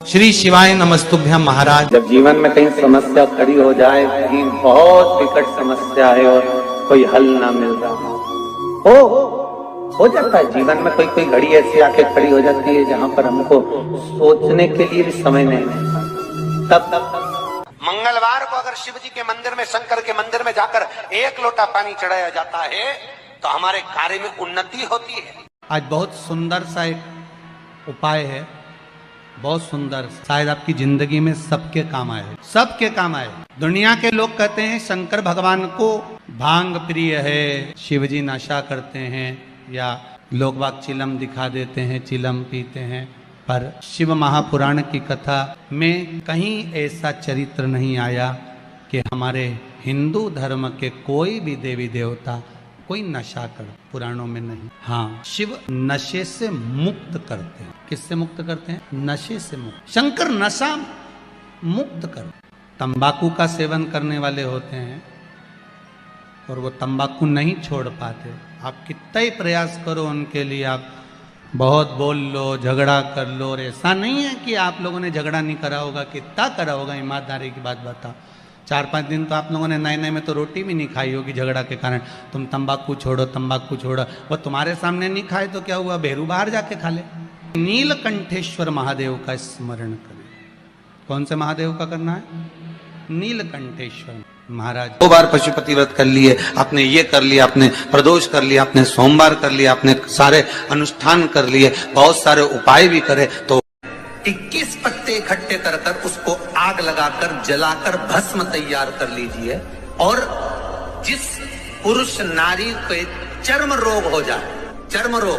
श्री शिवाय नमस्तुभ्यम महाराज। जब जीवन में कहीं समस्या खड़ी हो जाए, कहीं बहुत विकट समस्या है और कोई हल ना मिल रहा हो जाता है जीवन में, कोई घड़ी ऐसी आके खड़ी हो जाती है जहां पर हमको सोचने के लिए भी समय नहीं मिलता। तब मंगलवार को अगर शिव जी के मंदिर में, शंकर के मंदिर में जाकर एक लोटा पानी चढ़ाया जाता है तो हमारे कार्य में उन्नति होती है। आज बहुत सुंदर सा एक उपाय है, बहुत सुंदर, शायद आपकी जिंदगी में सबके काम आए, सबके काम आए। दुनिया के लोग कहते हैं शंकर भगवान को भांग प्रिय है, शिव जी नशा करते हैं, या लोग बाग चिलम दिखा देते हैं, चिलम पीते हैं, पर शिव महापुराण की कथा में कहीं ऐसा चरित्र नहीं आया कि हमारे हिंदू धर्म के कोई भी देवी देवता कोई नशा कर, पुराणों में नहीं। हाँ, शिव नशे से मुक्त करते हैं। किससे मुक्त करते हैं? नशे से मुक्त। शंकर नशा मुक्त कर, तंबाकू का सेवन करने वाले होते हैं और वो तंबाकू नहीं छोड़ पाते। आप कितना ही प्रयास करो उनके लिए, आप बहुत बोल लो, झगड़ा कर लो, और ऐसा नहीं है कि आप लोगों ने झगड़ा नहीं करा होगा, कितना करा होगा, ईमानदारी की बात बताओ। 4-5 दिन तो आप लोगों ने नए नए में तो रोटी भी नहीं खाई होगी झगड़ा के कारण। तुम तंबाकू छोड़ो, तंबाकू छोड़ो, वो तुम्हारे सामने नहीं खाए तो क्या हुआ, बेरू बाहर जाके खा ले। नीलकंठेश्वर महादेव का स्मरण करें। कौन से महादेव का करना है? नीलकंठेश्वर महाराज। 2 बार पशुपति व्रत कर लिए, आपने ये कर लिया, आपने प्रदोष कर लिया, आपने सोमवार कर लिया, आपने सारे अनुष्ठान कर लिए, बहुत सारे उपाय भी करे, तो 21 पत्ते इकट्ठे कर कर उसको आग लगाकर जलाकर भस्म तैयार कर लीजिए। और जिस पुरुष नारी को चर्म रोग हो जाए, चर्म रोग,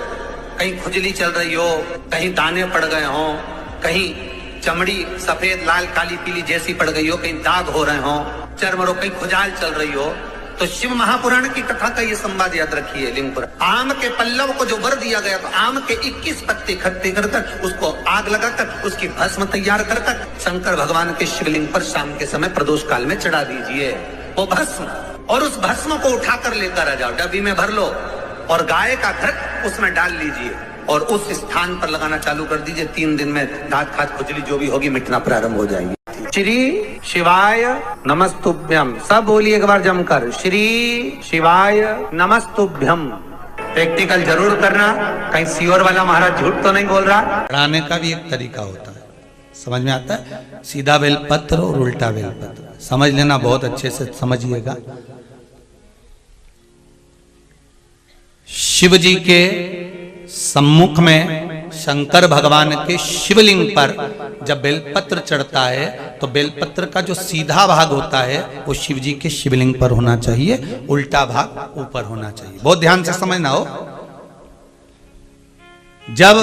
कहीं खुजली चल रही हो, कहीं दाने पड़ गए हो, कहीं चमड़ी सफेद लाल काली पीली जैसी पड़ गई हो, कहीं दाग हो रहे हो, चर्म रोग, कहीं खुजाल चल रही हो, तो शिव महापुराण की कथा का ये संवाद याद रखिए। लिंग पर आम के पल्लव को जो वर दिया गया, तो आम के 21 पत्ते इकट्ठे कर उसको आग लगाकर उसकी भस्म तैयार कर शंकर भगवान के शिवलिंग पर शाम के समय प्रदोष काल में चढ़ा दीजिए वो भस्म। और उस भस्म को उठाकर लेकर आ जाओ, डब्बी में भर लो और गाय का घृत उसमें डाल लीजिए और उस स्थान पर लगाना चालू कर दीजिए। 3 दिन में दांत खात खुजली जो भी होगी मिटना प्रारंभ हो जाएगी। श्री शिवाय नमस्तुभ्यम, सब बोलिए एक बार जमकर, श्री शिवाय नमस्तुभ्यम। प्रैक्टिकल जरूर करना, कहीं सीओर वाला महाराज झूठ तो नहीं बोल रहा। चढ़ाने का भी एक तरीका होता है, समझ में आता है? सीधा बेलपत्र और उल्टा बेलपत्र, समझ लेना, बहुत अच्छे से समझिएगा। शिव जी के सम्मुख में शंकर भगवान के शिवलिंग पर जब बेलपत्र चढ़ता है तो बेलपत्र का जो सीधा भाग होता है वो शिव जी के शिवलिंग पर होना चाहिए, उल्टा भाग ऊपर होना चाहिए। बहुत ध्यान से समझना हो। जब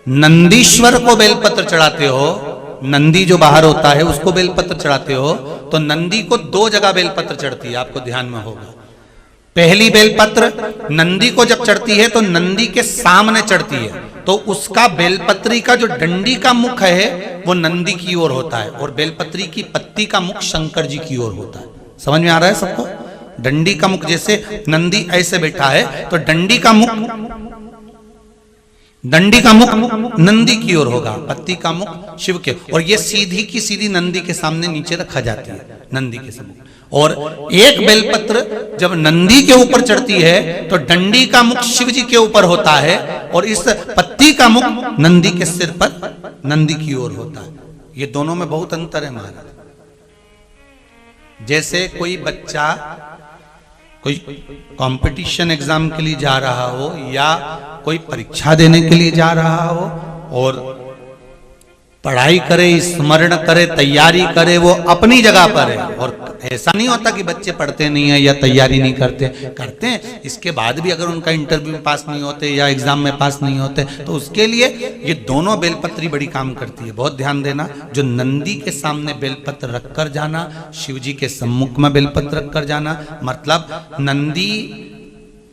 नंदीश्वर को बेलपत्र चढ़ाते हो, नंदी जो बाहर होता है उसको बेलपत्र चढ़ाते हो, तो नंदी को 2 जगह बेलपत्र चढ़ती है, आपको ध्यान में होगा। पहली बेलपत्र नंदी को जब चढ़ती है तो नंदी के सामने चढ़ती है, तो उसका बेलपत्री का जो डंडी का मुख है वो नंदी की ओर होता है और बेलपत्री की पत्ती का मुख शंकर जी की ओर होता है। समझ में आ रहा है सबको? डंडी का मुख, जैसे नंदी ऐसे बैठा है तो डंडी का मुख नंदी की ओर होगा, पत्ती का मुख शिव के, और ये सीधी की सीधी नंदी के सामने नीचे रखा जाती है, नंदी के सामने। और एक बेलपत्र जब नंदी के ऊपर चढ़ती है तो डंडी का मुख शिव जी के ऊपर होता है और इस पत्ती का मुख नंदी के सिर पर नंदी की ओर होता है। ये दोनों में बहुत अंतर है महाराज। जैसे कोई बच्चा कोई कंपटीशन एग्जाम के लिए जा रहा हो या कोई परीक्षा देने के लिए जा रहा हो और पढ़ाई करे, स्मरण करे, तैयारी करे, वो अपनी जगह पर है। और ऐसा नहीं होता कि बच्चे पढ़ते नहीं है या तैयारी नहीं करते हैं। इसके बाद भी अगर उनका इंटरव्यू में पास नहीं होते या एग्जाम में पास नहीं होते तो उसके लिए ये दोनों बेलपत्री बड़ी काम करती है। बहुत ध्यान देना, जो नंदी के सामने बेलपत्र रखकर जाना, शिव जी के सम्मुख में बेलपत्र रखकर जाना, मतलब नंदी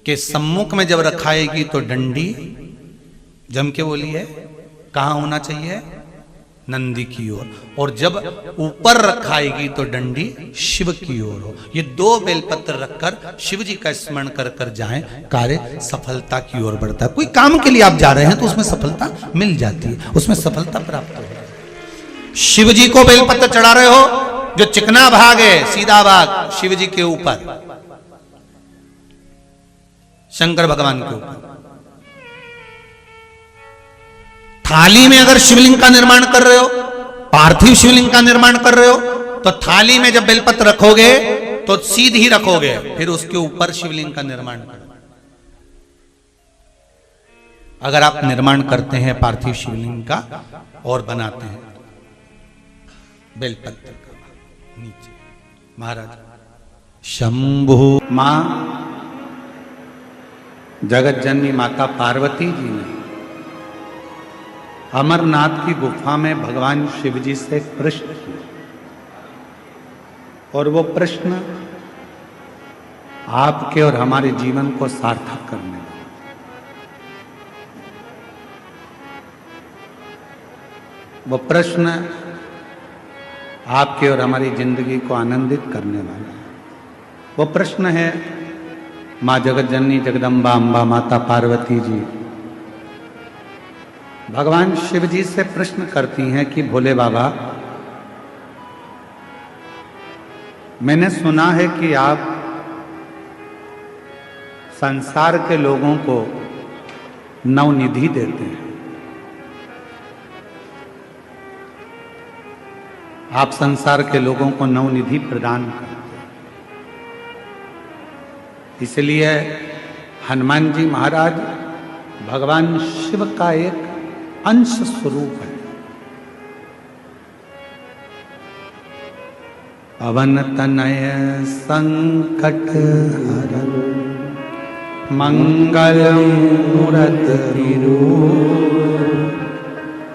के सम्मुख में जब रखाएगी तो डंडी, जम के बोली है, कहाँ होना चाहिए? नंदी की ओर, और जब ऊपर रखाएगी तो डंडी शिव की ओर हो। ये दो बेलपत्र रखकर शिव जी का स्मरण कर कर जाएं, कार्य सफलता की ओर बढ़ता है। कोई काम के लिए आप जा रहे हैं तो उसमें सफलता मिल जाती है, उसमें सफलता प्राप्त हो। शिव जी को बेलपत्र चढ़ा रहे हो, जो चिकना भाग है सीधा भाग शिव जी के ऊपर, शंकर भगवान के ऊपर। थाली में अगर शिवलिंग का निर्माण कर रहे हो, पार्थिव शिवलिंग का निर्माण कर रहे हो, तो थाली में जब बेलपत्र रखोगे तो सीधी रखोगे, फिर उसके ऊपर शिवलिंग का निर्माण करो। अगर आप निर्माण करते हैं पार्थिव शिवलिंग का और बनाते हैं बेलपत्र का नीचे, महाराज शंभु मां जगत जननी माता पार्वती जी ने अमरनाथ की गुफा में भगवान शिव जी से एक प्रश्न किया, और वो प्रश्न आपके और हमारे जीवन को सार्थक करने वाला, वो प्रश्न आपके और हमारी जिंदगी को आनंदित करने वाला है। वो प्रश्न है, मां जगत जननी जगदम्बा अम्बा माता पार्वती जी भगवान शिव जी से प्रश्न करती हैं कि भोले बाबा, मैंने सुना है कि आप संसार के लोगों को नवनिधि देते हैं, आप संसार के लोगों को नवनिधि प्रदान करते हैं। इसलिए हनुमान जी महाराज भगवान शिव का एक अंश स्वरूप है। पवन तनय संकट हरन मंगल मूरत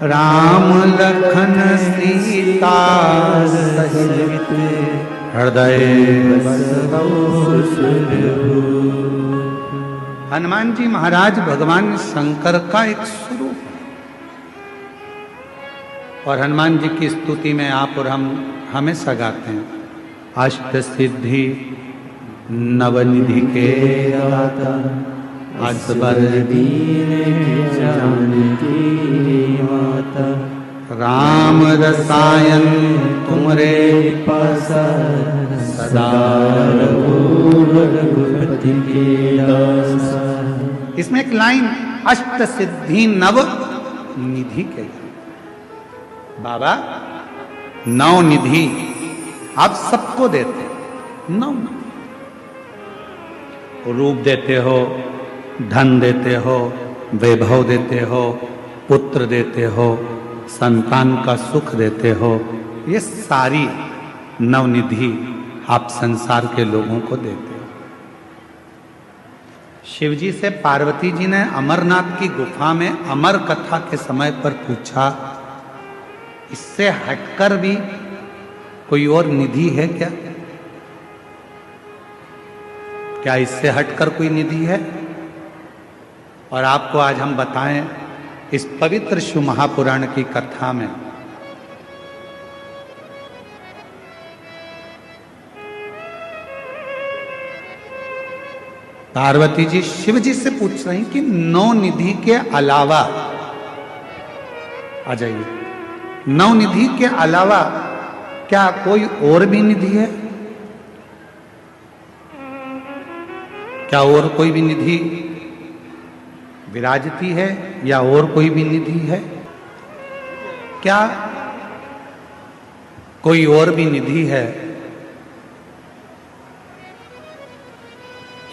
राम लखन सीता सहित हृदय हनुमान जी महाराज भगवान शंकर का एक स्वरूप है, और हनुमान जी की स्तुति में आप और हम हमेशा गाते हैं, अष्ट सिद्धि नवनिधि के दाता असबर दीन जानकी माता राम रसायन तुमरे पास सदा रघुपति के दासा। इसमें एक लाइन अष्ट सिद्धि नव निधि के, बाबा नौ निधि आप सबको देते हो, नौ रूप देते हो, धन देते हो, वैभव देते हो, पुत्र देते हो, संतान का सुख देते हो, ये सारी नवनिधि आप संसार के लोगों को देते हो। शिव जी से पार्वती जी ने अमरनाथ की गुफा में अमर कथा के समय पर पूछा, इससे हटकर भी कोई और निधि है क्या? क्या इससे हटकर कोई निधि है? और आपको आज हम बताएं इस पवित्र शिव महापुराण की कथा में पार्वती जी शिव जी से पूछ रही कि नौ निधि के अलावा, आ जाइए, नौ निधि के अलावा क्या कोई और भी निधि है? क्या और कोई भी निधि विराजती है, या और कोई भी निधि है? क्या कोई और भी निधि है?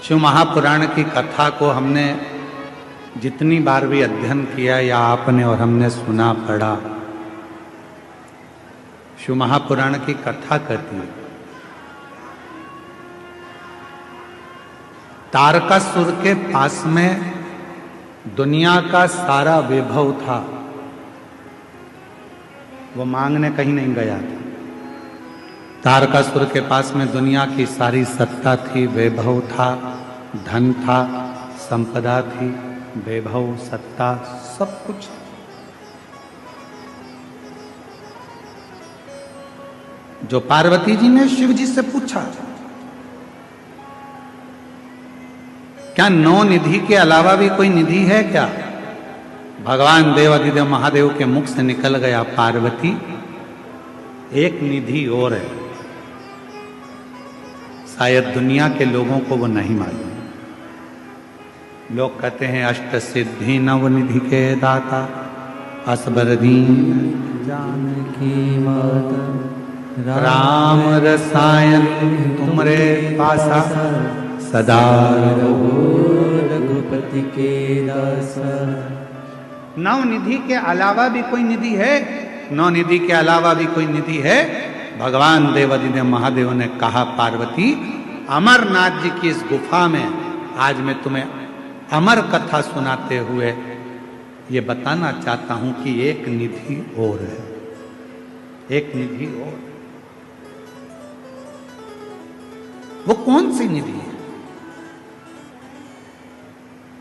शिव महापुराण की कथा को हमने जितनी बार भी अध्ययन किया, या आपने और हमने सुना पढ़ा, शिव महापुराण की कथा कहती है तारकासुर के पास में दुनिया का सारा वैभव था, वो मांगने कहीं नहीं गया था। तारकासुर के पास में दुनिया की सारी सत्ता थी, वैभव था, धन था, संपदा थी, वैभव, सत्ता, सब कुछ। जो पार्वती जी ने शिव जी से पूछा, क्या 9 निधि के अलावा भी कोई निधि है क्या? भगवान देवाधिदेव महादेव के मुख से निकल गया, पार्वती एक निधि और है, शायद दुनिया के लोगों को वो नहीं मालूम। लोग कहते हैं अष्ट सिद्धि नव निधि के दाता, असबर दीन जानकी माता, राम रसायन तुमरे पासा, सदा रघुपति के दासा। 9 निधि के अलावा भी कोई निधि है? 9 निधि के अलावा भी कोई निधि है? भगवान देवाधिदेव महादेव ने कहा, पार्वती अमरनाथ जी की इस गुफा में आज मैं तुम्हें अमर कथा सुनाते हुए ये बताना चाहता हूं कि एक निधि और है, एक निधि और। वो कौन सी निधि है?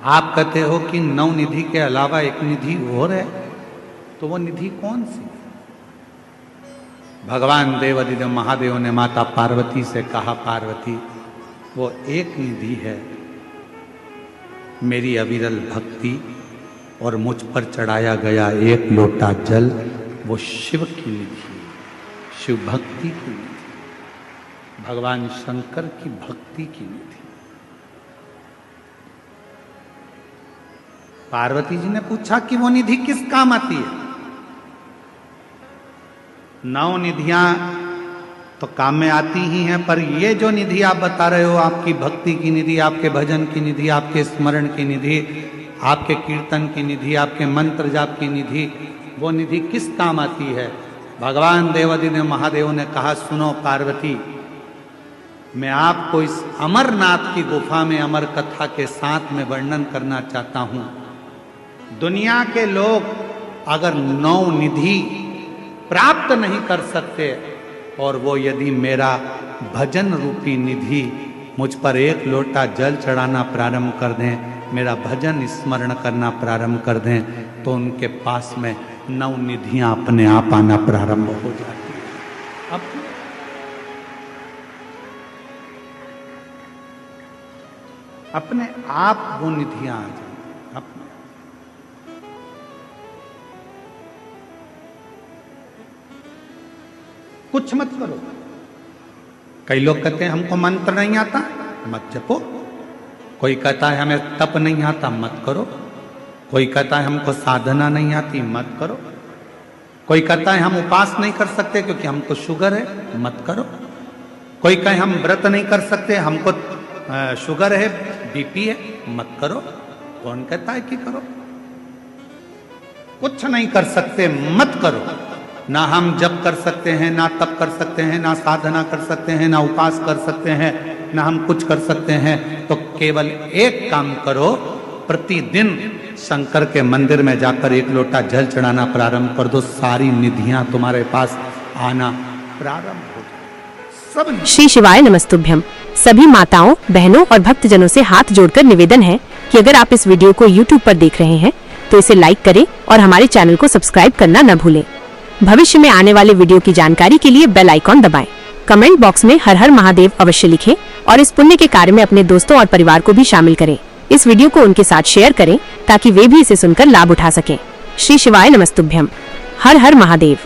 आप कहते हो कि 9 निधि के अलावा एक निधि और है, तो वो निधि कौन सी? भगवान देवाधिदेव महादेव ने माता पार्वती से कहा, पार्वती वो एक निधि है, मेरी अविरल भक्ति और मुझ पर चढ़ाया गया एक लोटा जल, वो शिव की निधि, शिव भक्ति की निधि, भगवान शंकर की भक्ति की निधि। पार्वती जी ने पूछा कि वो निधि किस काम आती है? 9 निधियां तो काम में आती ही हैं, पर ये जो निधि आप बता रहे हो, आपकी भक्ति की निधि, आपके भजन की निधि, आपके स्मरण की निधि, आपके कीर्तन की निधि, आपके मंत्र जाप की निधि, वो निधि किस काम आती है? भगवान देवाधिदेव महादेव ने कहा, सुनो पार्वती, मैं आपको इस अमरनाथ की गुफा में अमर कथा के साथ में वर्णन करना चाहता हूं। दुनिया के लोग अगर 9 निधि प्राप्त नहीं कर सकते और वो यदि मेरा भजन रूपी निधि मुझ पर एक लोटा जल चढ़ाना प्रारंभ कर दें, मेरा भजन स्मरण करना प्रारंभ कर दें, तो उनके पास में 9 निधियां अपने आप आना प्रारंभ हो जाती है। अपने आप वो निधियां आ जाए। कुछ मत करो। कई लोग कहते हैं हमको मंत्र नहीं आता, मत जपो। कोई कहता है हमें तप नहीं आता, मत करो। कोई कहता है हमको साधना नहीं आती, मत करो। कोई कहता है हम उपास नहीं कर सकते क्योंकि हमको शुगर है, मत करो। कोई कहे हम व्रत नहीं कर सकते, हमको शुगर है, बीपी है, मत करो। कौन कहता है कि करो? कुछ नहीं कर सकते, मत करो। ना हम जप कर सकते हैं, ना तप कर सकते हैं, ना साधना कर सकते हैं, ना उपास कर सकते हैं, ना हम कुछ कर सकते हैं। तो केवल एक काम करो, प्रतिदिन शंकर के मंदिर में जाकर एक लोटा जल चढ़ाना प्रारंभ कर दो, सारी निधियां तुम्हारे पास आना प्रारंभ हो जाए। सब श्री शिवाय नमस्तुभ्यम। सभी माताओं, बहनों और भक्तजनों से हाथ जोड़कर निवेदन है कि अगर आप इस वीडियो को YouTube पर देख रहे हैं तो इसे लाइक करें और हमारे चैनल को सब्सक्राइब करना न भूलें। भविष्य में आने वाले वीडियो की जानकारी के लिए बेल आइकॉन दबाएं। कमेंट बॉक्स में हर हर महादेव अवश्य लिखें और इस पुण्य के कार्य में अपने दोस्तों और परिवार को भी शामिल करें। इस वीडियो को उनके साथ शेयर करें ताकि वे भी इसे सुनकर लाभ उठा सकें। श्री शिवाय नमस्तुभ्यम। हर हर महादेव।